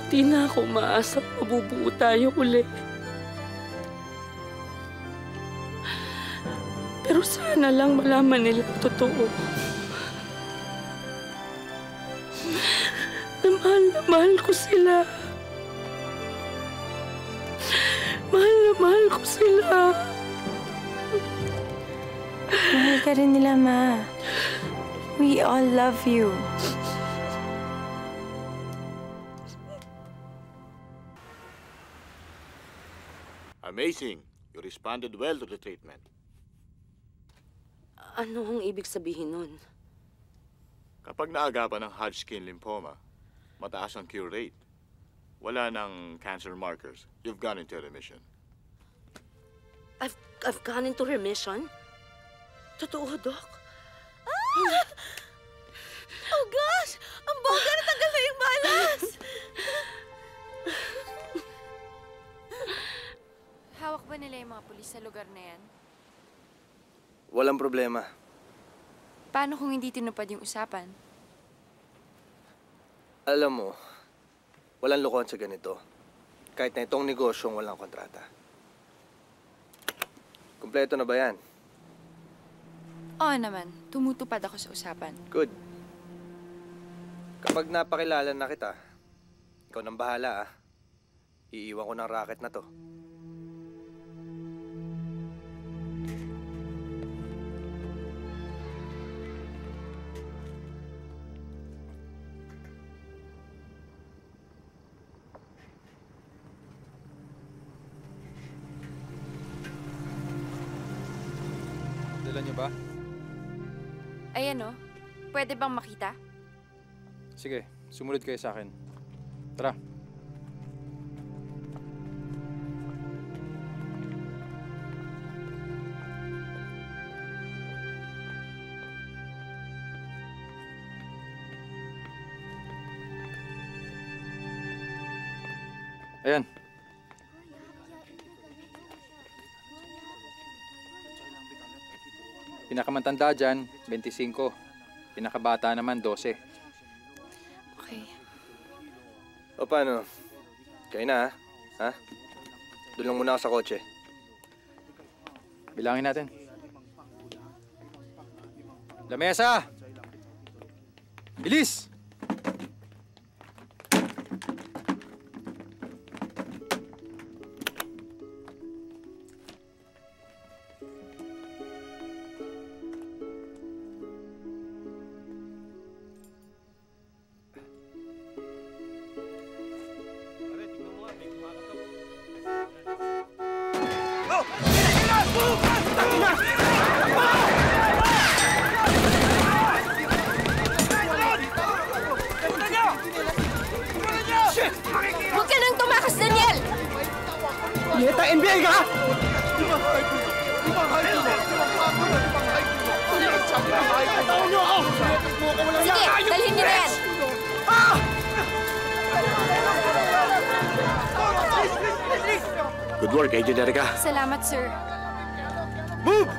Hindi na ako umaasa mabubuo tayo uli. Pero sana lang malaman nila ang totoo. Na mahal ko sila. Mahal ko sila. Mahal ka rin nila, Ma. We all love you. Amazing. You responded well to the treatment. Ano ang ibig sabihin nun? Kapag naagapan ng Hodgkin lymphoma, mataas ang cure rate. Wala ng cancer markers. You've gone into remission. I've gone into remission? Totoo, Doc? Ah! Oh gosh! Ang bongga, natanggal na yung malas! Hawak ba nila yung mga pulis sa lugar na yan? Walang problema. Paano kung hindi tinupad yung usapan? Alam mo, walang lokohan sa ganito. Kahit na itong negosyong walang kontrata. Kumpleto na ba yan? Oo naman. Tumutupad ako sa usapan. Good. Kapag napakilala na kita, ikaw nang bahala, ah. Iiwan ko ng racket na to. Dala niyo ba? Ayan o. Pwede bang makita? Sige, sumunod kayo sa akin. Tara. Ayan. Pinakamatanda dyan, 25. Pinakabata naman, 12. Okay. O paano? Kayo na, ha? Doon lang muna ako sa kotse. Bilangin natin. Lamesa! Bilis! Huwag ka nang tumakas, Daniel! Yeta, NBA ka! Sige, dalhin niyo na yan! Good work, Agent Erica. Salamat, sir. Move!